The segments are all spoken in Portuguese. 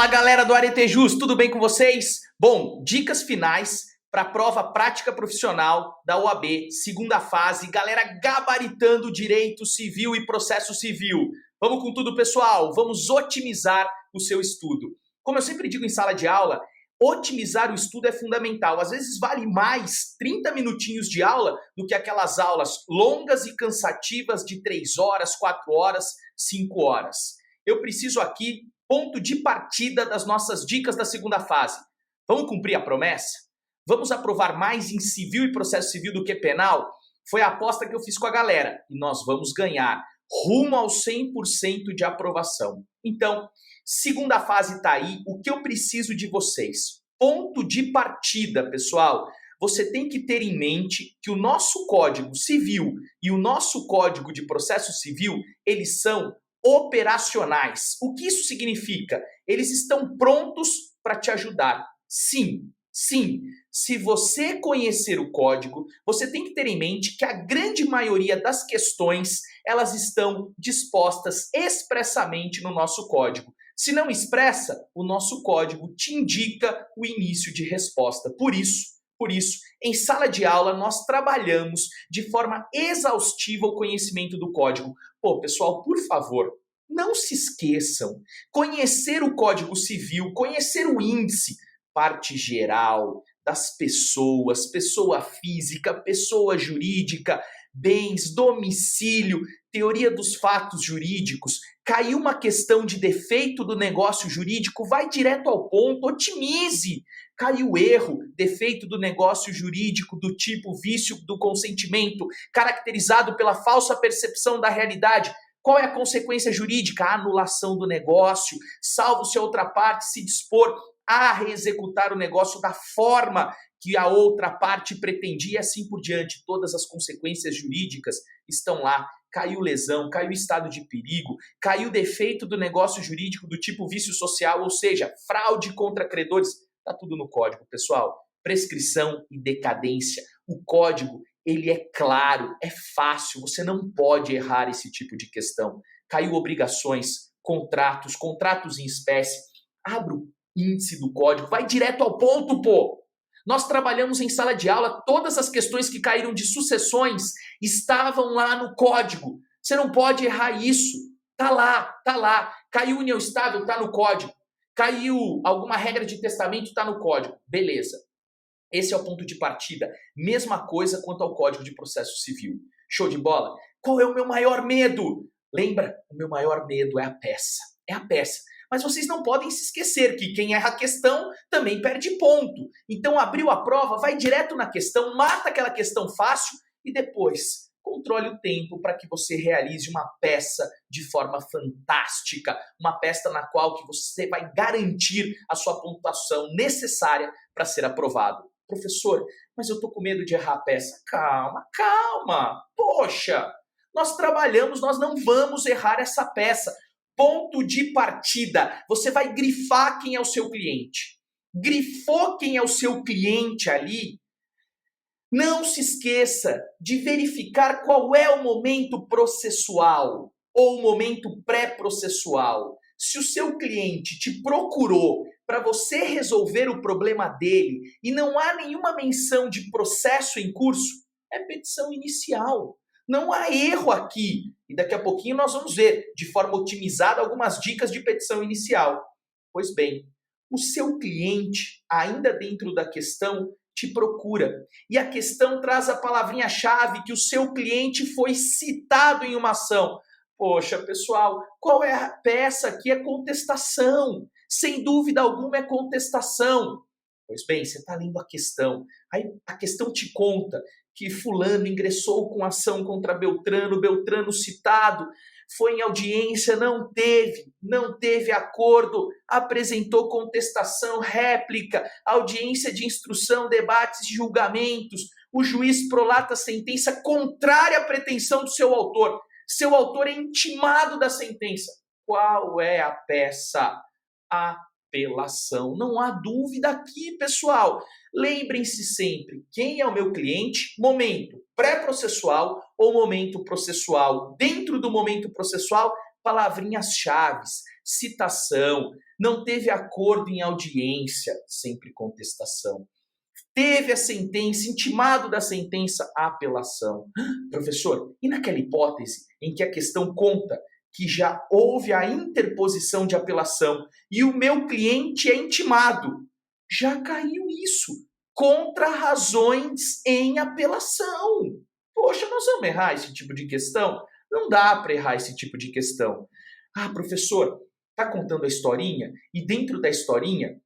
Fala galera do Aretejus, tudo bem com vocês? Bom, dicas finais para a prova prática profissional da OAB, segunda fase, galera gabaritando direito civil e processo civil. Vamos com tudo, pessoal, vamos otimizar o seu estudo. Como eu sempre digo em sala de aula, otimizar o estudo é fundamental. Às vezes vale mais 30 minutinhos de aula do que aquelas aulas longas e cansativas de 3 horas, 4 horas, 5 horas. Eu preciso aqui ponto de partida das nossas dicas da segunda fase. Vamos cumprir a promessa? Vamos aprovar mais em civil e processo civil do que penal? Foi a aposta que eu fiz com a galera e nós vamos ganhar rumo ao 100% de aprovação. Então, segunda fase está aí, o que eu preciso de vocês? Ponto de partida, pessoal. Você tem que ter em mente que o nosso Código Civil e o nosso Código de Processo Civil, eles são operacionais. O que isso significa? Eles estão prontos para te ajudar. Sim, sim. Se você conhecer o código, você tem que ter em mente que a grande maioria das questões, elas estão dispostas expressamente no nosso código. Se não expressa, o nosso código te indica o início de resposta. Por isso, em sala de aula, nós trabalhamos de forma exaustiva o conhecimento do código. Pô, pessoal, por favor, não se esqueçam. Conhecer o Código Civil, conhecer o índice, parte geral das pessoas, pessoa física, pessoa jurídica, bens, domicílio, teoria dos fatos jurídicos. Caiu uma questão de defeito do negócio jurídico, vai direto ao ponto, otimize. Caiu erro, defeito do negócio jurídico do tipo vício do consentimento, caracterizado pela falsa percepção da realidade. Qual é a consequência jurídica? A anulação do negócio, salvo se a outra parte se dispor a reexecutar o negócio da forma que a outra parte pretendia e assim por diante. Todas as consequências jurídicas estão lá. Caiu lesão, caiu estado de perigo, caiu defeito do negócio jurídico do tipo vício social, ou seja, fraude contra credores. Está tudo no código, pessoal. Prescrição e decadência. O código, ele é claro, é fácil, você não pode errar esse tipo de questão. Caiu obrigações, contratos em espécie. Abra o índice do código, vai direto ao ponto, pô! Nós trabalhamos em sala de aula, todas as questões que caíram de sucessões estavam lá no código. Você não pode errar isso. Tá lá. Caiu união estável, tá no código. Caiu alguma regra de testamento, tá no código. Beleza. Esse é o ponto de partida. Mesma coisa quanto ao Código de Processo Civil. Show de bola? Qual é o meu maior medo? Lembra? O meu maior medo é a peça. É a peça. Mas vocês não podem se esquecer que quem erra a questão também perde ponto. Então, abriu a prova, vai direto na questão, mata aquela questão fácil e depois controle o tempo para que você realize uma peça de forma fantástica. Uma peça na qual que você vai garantir a sua pontuação necessária para ser aprovado. Professor, mas eu tô com medo de errar a peça. Calma. Poxa, nós trabalhamos, nós não vamos errar essa peça. Ponto de partida. Você vai grifar quem é o seu cliente. Grifou quem é o seu cliente ali. Não se esqueça de verificar qual é o momento processual ou o momento pré-processual. Se o seu cliente te procurou para você resolver o problema dele e não há nenhuma menção de processo em curso, é petição inicial. Não há erro aqui. E daqui a pouquinho nós vamos ver, de forma otimizada, algumas dicas de petição inicial. Pois bem, o seu cliente, ainda dentro da questão, te procura. E a questão traz a palavrinha-chave que o seu cliente foi citado em uma ação. Poxa, pessoal, qual é a peça aqui? É contestação. Sem dúvida alguma é contestação. Pois bem, você está lendo a questão. Aí a questão te conta que fulano ingressou com ação contra Beltrano, Beltrano citado, foi em audiência, não teve acordo, apresentou contestação, réplica, audiência de instrução, debates e julgamentos, o juiz prolata a sentença contrária à pretensão do seu autor. Seu autor é intimado da sentença. Qual é a peça? Apelação. Não há dúvida aqui, pessoal. Lembrem-se sempre, quem é o meu cliente? Momento pré-processual ou momento processual? Dentro do momento processual, palavrinhas-chave, citação, não teve acordo em audiência, sempre contestação. Teve a sentença, intimado da sentença, apelação. Professor, e naquela hipótese em que a questão conta que já houve a interposição de apelação e o meu cliente é intimado, já caiu isso, contra razões em apelação. Poxa, nós vamos errar esse tipo de questão? Não dá para errar esse tipo de questão. Ah, professor, está contando a historinha e dentro da historinha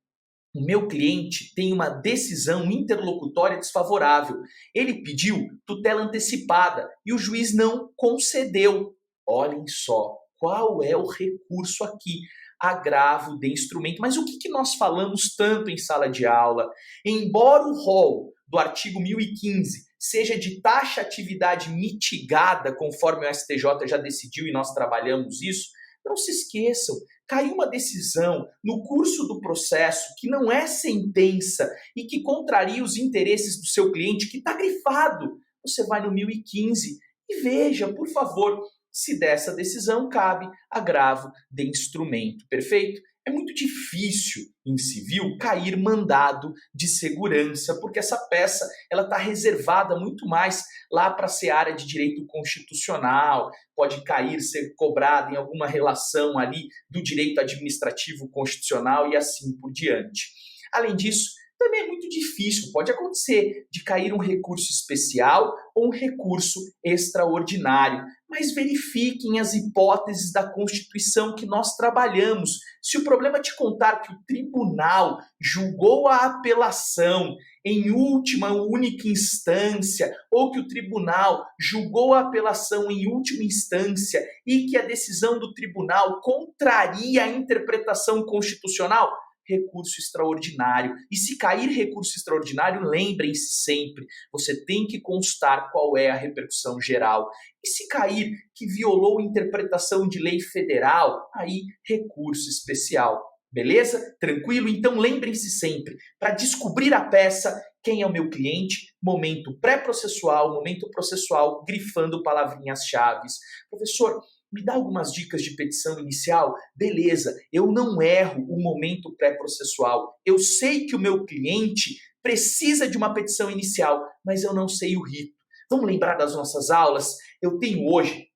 o meu cliente tem uma decisão interlocutória desfavorável. Ele pediu tutela antecipada e o juiz não concedeu. Olhem só, qual é o recurso aqui? Agravo de instrumento. Mas o que nós falamos tanto em sala de aula? Embora o rol do artigo 1015 seja de taxatividade mitigada, conforme o STJ já decidiu e nós trabalhamos isso, não se esqueçam, caiu uma decisão no curso do processo que não é sentença e que contraria os interesses do seu cliente, que está grifado. Você vai no 1015 e veja, por favor, se dessa decisão cabe agravo de instrumento. Perfeito? É muito difícil em civil cair mandado de segurança, porque essa peça ela está reservada muito mais lá para ser área de direito constitucional, pode cair, ser cobrada em alguma relação ali do direito administrativo constitucional e assim por diante. Além disso, também é muito difícil, pode acontecer, de cair um recurso especial ou um recurso extraordinário. Mas verifiquem as hipóteses da Constituição que nós trabalhamos. Se o problema te contar que o tribunal julgou a apelação em última ou única instância, ou que o tribunal julgou a apelação em última instância e que a decisão do tribunal contraria a interpretação constitucional, recurso extraordinário. E se cair recurso extraordinário, lembrem-se sempre, você tem que constar qual é a repercussão geral. E se cair que violou interpretação de lei federal, aí recurso especial. Beleza? Tranquilo? Então lembrem-se sempre, para descobrir a peça, quem é o meu cliente, momento pré-processual, momento processual, grifando palavrinhas-chave. Professor, me dá algumas dicas de petição inicial? Beleza, eu não erro o momento pré-processual. Eu sei que o meu cliente precisa de uma petição inicial, mas eu não sei o rito. Vamos lembrar das nossas aulas? Eu tenho hoje,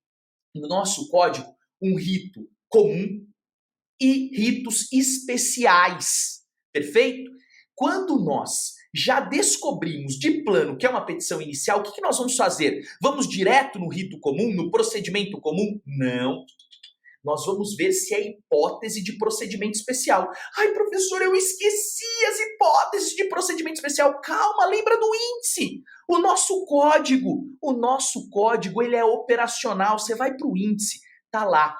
no nosso código, um rito comum e ritos especiais. Perfeito? Quando nós já descobrimos de plano que é uma petição inicial, o que nós vamos fazer? Vamos direto no rito comum, no procedimento comum? Não. Nós vamos ver se é hipótese de procedimento especial. Ai, professor, eu esqueci as hipóteses de procedimento especial. Calma, lembra do índice. O nosso código, ele é operacional. Você vai para o índice, tá lá.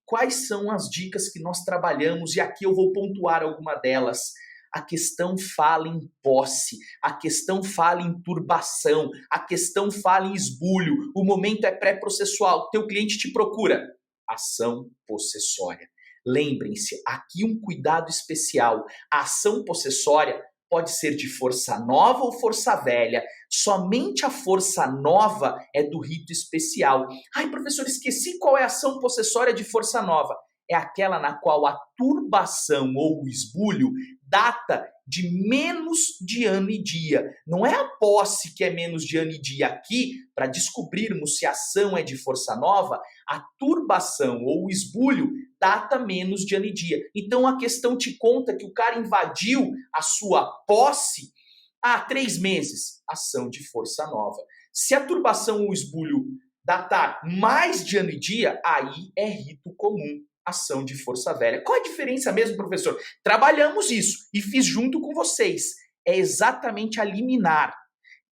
Quais são as dicas que nós trabalhamos? E aqui eu vou pontuar alguma delas. A questão fala em posse, a questão fala em turbação, a questão fala em esbulho, o momento é pré-processual, teu cliente te procura. Ação possessória. Lembrem-se, aqui um cuidado especial. A ação possessória pode ser de força nova ou força velha. Somente a força nova é do rito especial. Ai, professor, esqueci qual é a ação possessória de força nova. É aquela na qual a turbação ou o esbulho data de menos de ano e dia. Não é a posse que é menos de ano e dia. Aqui, para descobrirmos se a ação é de força nova, a turbação ou o esbulho data menos de ano e dia. Então a questão te conta que o cara invadiu a sua posse há 3 meses. Ação de força nova. Se a turbação ou o esbulho datar mais de ano e dia, aí é rito comum. Ação de força velha. Qual a diferença mesmo, professor? Trabalhamos isso e fiz junto com vocês. É exatamente a liminar.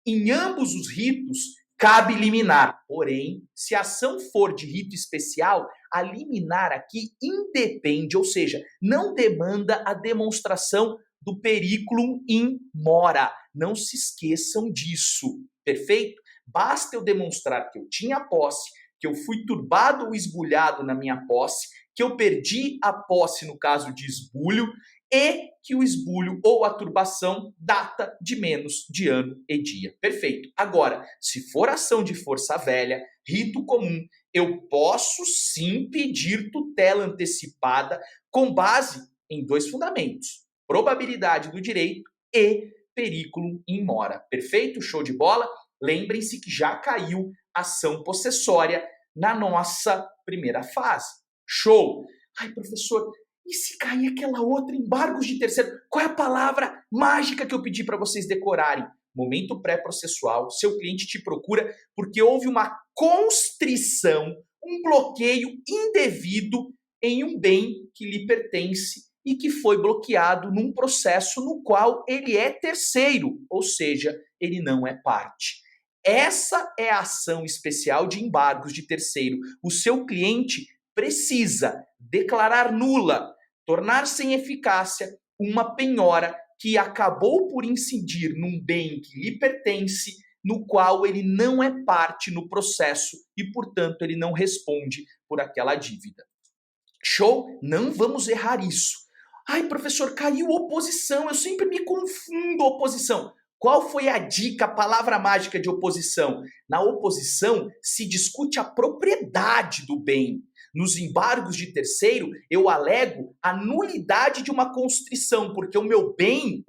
Em ambos os ritos, cabe liminar. Porém, se a ação for de rito especial, a liminar aqui independe, ou seja, não demanda a demonstração do periculum in mora. Não se esqueçam disso. Perfeito? Basta eu demonstrar que eu tinha posse, que eu fui turbado ou esbulhado na minha posse, que eu perdi a posse no caso de esbulho e que o esbulho ou a turbação data de menos de ano e dia. Perfeito. Agora, se for ação de força velha, rito comum, eu posso sim pedir tutela antecipada com base em dois fundamentos: probabilidade do direito e periculum in mora. Perfeito? Show de bola? Lembrem-se que já caiu ação possessória na nossa primeira fase. Show! Ai, professor, e se cair aquela outra, embargos de terceiro? Qual é a palavra mágica que eu pedi para vocês decorarem? Momento pré-processual, seu cliente te procura porque houve uma constrição, um bloqueio indevido em um bem que lhe pertence e que foi bloqueado num processo no qual ele é terceiro, ou seja, ele não é parte. Essa é a ação especial de embargos de terceiro. O seu cliente precisa declarar nula, tornar sem eficácia uma penhora que acabou por incidir num bem que lhe pertence, no qual ele não é parte no processo e, portanto, ele não responde por aquela dívida. Show? Não vamos errar isso. Ai, professor, caiu oposição, eu sempre me confundo oposição. Qual foi a dica, a palavra mágica de oposição? Na oposição se discute a propriedade do bem. Nos embargos de terceiro, eu alego a nulidade de uma constrição, porque o meu bem,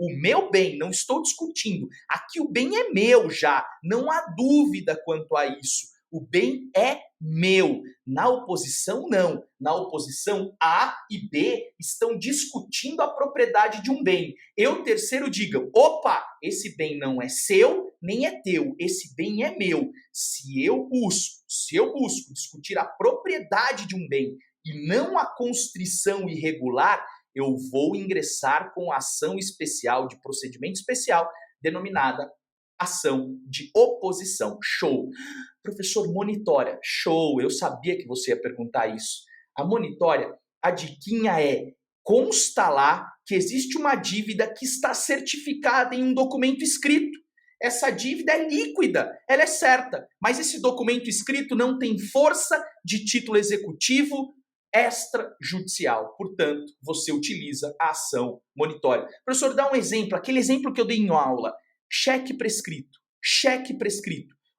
não estou discutindo. Aqui o bem é meu já, não há dúvida quanto a isso. O bem é meu. Na oposição, não. Na oposição, A e B estão discutindo a propriedade de um bem. Eu, terceiro, digo, opa, esse bem não é seu, nem é teu. Esse bem é meu. Se eu busco discutir a propriedade de um bem e não a constrição irregular, eu vou ingressar com a ação especial, de procedimento especial, denominada ação de oposição. Show! Professor, monitória. Show! Eu sabia que você ia perguntar isso. A monitória, a diquinha é: consta lá que existe uma dívida que está certificada em um documento escrito. Essa dívida é líquida, ela é certa, mas esse documento escrito não tem força de título executivo extrajudicial. Portanto, você utiliza a ação monitória. Professor, dá um exemplo, aquele exemplo que eu dei em aula. Cheque prescrito,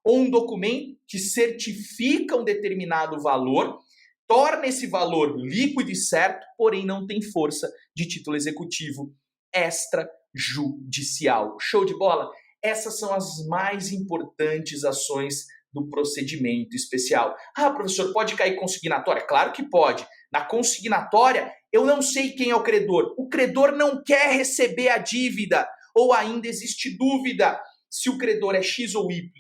ou um documento que certifica um determinado valor, torna esse valor líquido e certo, porém não tem força de título executivo extrajudicial. Show de bola? Essas são as mais importantes ações do procedimento especial. Ah, professor, pode cair consignatória? Claro que pode. Na consignatória, eu não sei quem é o credor. O credor não quer receber a dívida. Ou ainda existe dúvida se o credor é X ou Y,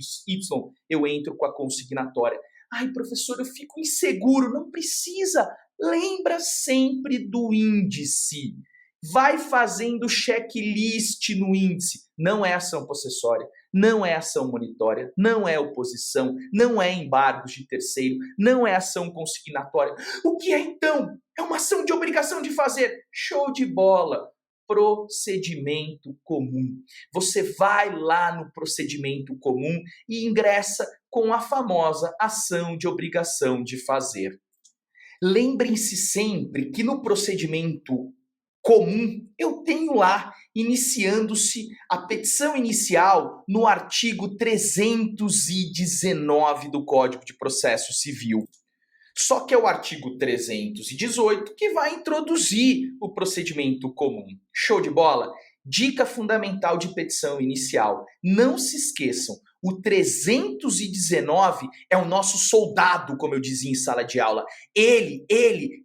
eu entro com a consignatória. Ai, professor, eu fico inseguro. Não precisa. Lembra sempre do índice. Vai fazendo checklist no índice. Não é ação possessória, não é ação monitória, não é oposição, não é embargos de terceiro, não é ação consignatória. O que é então? É uma ação de obrigação de fazer. Show de bola! Procedimento comum. Você vai lá no procedimento comum e ingressa com a famosa ação de obrigação de fazer. Lembrem-se sempre que no procedimento comum eu tenho lá iniciando-se a petição inicial no artigo 319 do Código de Processo Civil. Só que é o artigo 318 que vai introduzir o procedimento comum. Show de bola? Dica fundamental de petição inicial. Não se esqueçam, o 319 é o nosso soldado, como eu dizia em sala de aula. Ele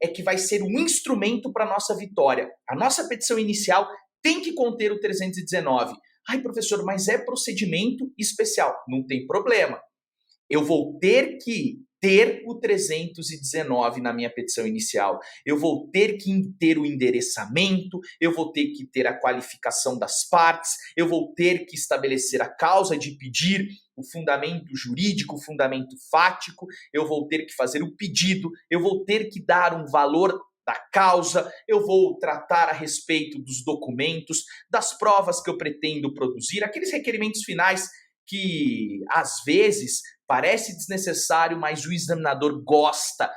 é que vai ser um instrumento para a nossa vitória. A nossa petição inicial tem que conter o 319. Ai, professor, mas é procedimento especial. Não tem problema. Eu vou ter que ter o 319 na minha petição inicial. Eu vou ter que ter o endereçamento, eu vou ter que ter a qualificação das partes, eu vou ter que estabelecer a causa de pedir, o fundamento jurídico, o fundamento fático, eu vou ter que fazer o pedido, eu vou ter que dar um valor da causa, eu vou tratar a respeito dos documentos, das provas que eu pretendo produzir, aqueles requerimentos finais que, às vezes, parece desnecessário, mas o examinador gosta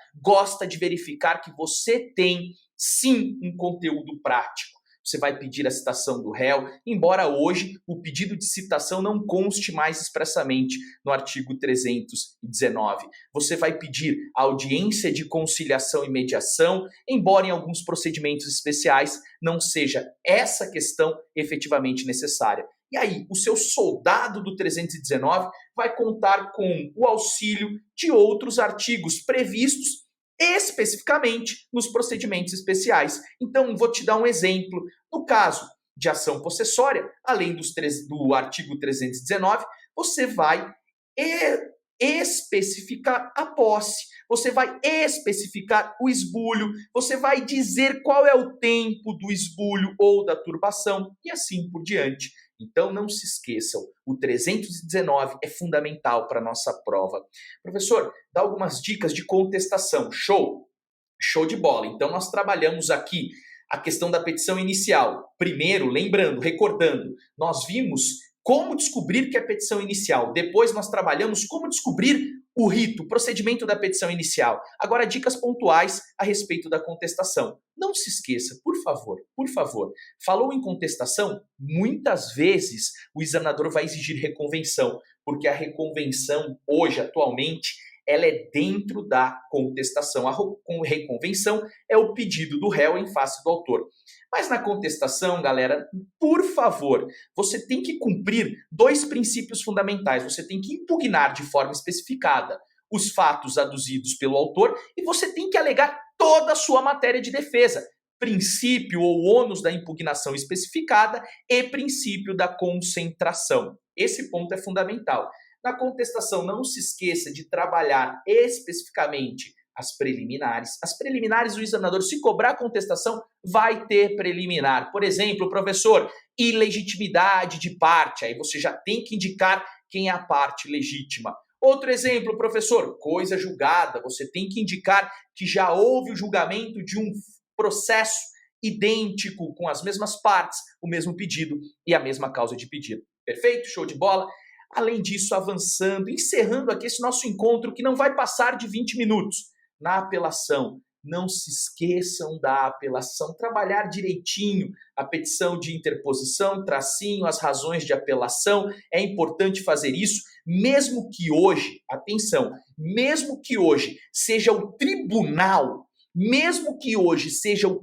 de verificar que você tem, sim, um conteúdo prático. você vai pedir a citação do réu, embora hoje o pedido de citação não conste mais expressamente no artigo 319. Você vai pedir audiência de conciliação e mediação, embora em alguns procedimentos especiais não seja essa questão efetivamente necessária. E aí, o seu soldado do 319 vai contar com o auxílio de outros artigos previstos especificamente nos procedimentos especiais. Então, vou te dar um exemplo. No caso de ação possessória, além do artigo 319, você vai especificar a posse, você vai especificar o esbulho, você vai dizer qual é o tempo do esbulho ou da turbação e assim por diante. Então não se esqueçam, o 319 é fundamental para a nossa prova. Professor, dá algumas dicas de contestação. Show! Show de bola. Então nós trabalhamos aqui a questão da petição inicial. Primeiro, lembrando, recordando, nós vimos como descobrir que é petição inicial. Depois nós trabalhamos como descobrir o rito, o procedimento da petição inicial. Agora, dicas pontuais a respeito da contestação. Não se esqueça, por favor, falou em contestação, muitas vezes o examinador vai exigir reconvenção, porque a reconvenção hoje, atualmente, ela é dentro da contestação. A reconvenção é o pedido do réu em face do autor. Mas na contestação, galera, por favor, você tem que cumprir dois princípios fundamentais. Você tem que impugnar de forma especificada os fatos aduzidos pelo autor e você tem que alegar toda a sua matéria de defesa. Princípio ou ônus da impugnação especificada e princípio da concentração. Esse ponto é fundamental. Na contestação, não se esqueça de trabalhar especificamente as preliminares. As preliminares, o examinador, se cobrar a contestação, vai ter preliminar. Por exemplo, professor, ilegitimidade de parte. Aí você já tem que indicar quem é a parte legítima. Outro exemplo, professor, coisa julgada. Você tem que indicar que já houve o julgamento de um processo idêntico, com as mesmas partes, o mesmo pedido e a mesma causa de pedido. Perfeito? Show de bola? Além disso, avançando, encerrando aqui esse nosso encontro que não vai passar de 20 minutos. Na apelação, não se esqueçam da apelação, trabalhar direitinho a petição de interposição, tracinho, as razões de apelação, é importante fazer isso, mesmo que hoje, atenção, mesmo que hoje seja o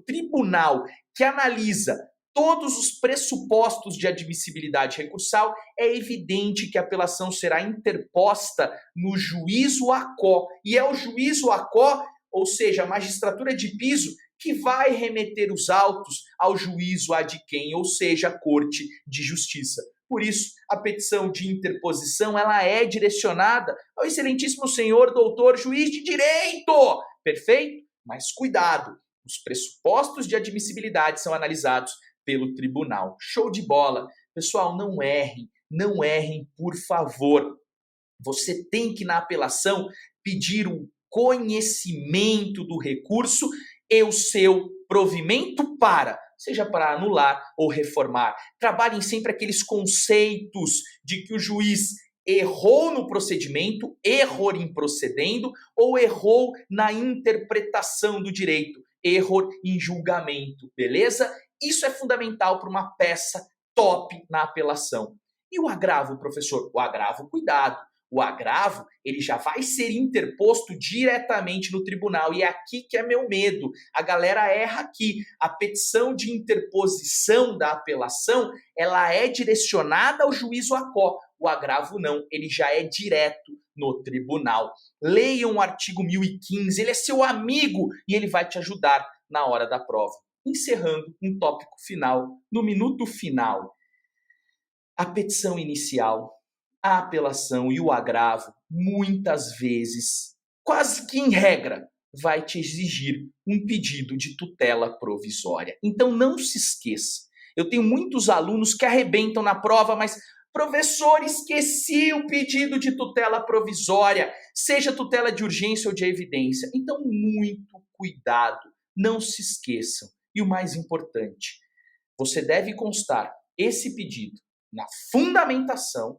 tribunal, que analisa todos os pressupostos de admissibilidade recursal, é evidente que a apelação será interposta no juízo ACO. E é o juízo ACO, ou seja, a magistratura de piso, que vai remeter os autos ao juízo ad quem, ou seja, a Corte de Justiça. Por isso, a petição de interposição ela é direcionada ao excelentíssimo senhor doutor juiz de direito. Perfeito? Mas cuidado, os pressupostos de admissibilidade são analisados pelo tribunal. Show de bola. Pessoal, não errem, por favor. Você tem que, na apelação, pedir o conhecimento do recurso e o seu provimento seja para anular ou reformar. Trabalhem sempre aqueles conceitos de que o juiz errou no procedimento, error em procedendo, ou errou na interpretação do direito, error em julgamento, beleza? Isso é fundamental para uma peça top na apelação. E o agravo, professor? O agravo, cuidado. O agravo, ele já vai ser interposto diretamente no tribunal. E é aqui que é meu medo. A galera erra aqui. A petição de interposição da apelação, ela é direcionada ao juízo ACO. O agravo não, ele já é direto no tribunal. Leiam o artigo 1015, ele é seu amigo e ele vai te ajudar na hora da prova. Encerrando um tópico final, no minuto final. A petição inicial, a apelação e o agravo, muitas vezes, quase que em regra, vai te exigir um pedido de tutela provisória. Então não se esqueça. Eu tenho muitos alunos que arrebentam na prova, mas professor, esqueci o pedido de tutela provisória, seja tutela de urgência ou de evidência. Então muito cuidado, não se esqueçam. E o mais importante, você deve constar esse pedido na fundamentação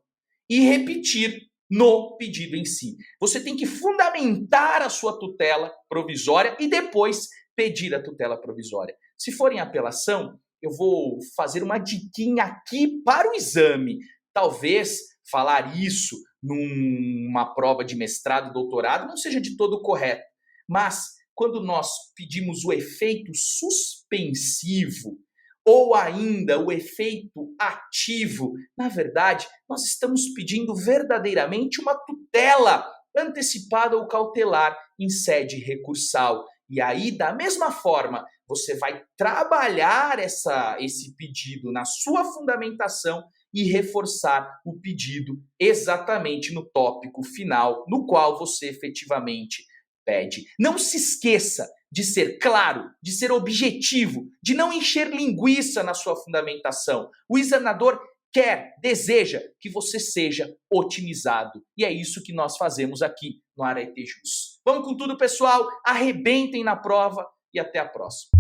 e repetir no pedido em si. Você tem que fundamentar a sua tutela provisória e depois pedir a tutela provisória. Se for em apelação, eu vou fazer uma diquinha aqui para o exame. Talvez falar isso numa prova de mestrado, doutorado, não seja de todo correto. Mas quando nós pedimos o efeito suspensivo ou ainda o efeito ativo, na verdade, nós estamos pedindo verdadeiramente uma tutela antecipada ou cautelar em sede recursal. E aí, da mesma forma, você vai trabalhar esse pedido na sua fundamentação e reforçar o pedido exatamente no tópico final, no qual você efetivamente pede. Não se esqueça de ser claro, de ser objetivo, de não encher linguiça na sua fundamentação. O examinador quer, deseja que você seja otimizado. E é isso que nós fazemos aqui no Arete Jus. Vamos com tudo, pessoal. Arrebentem na prova e até a próxima.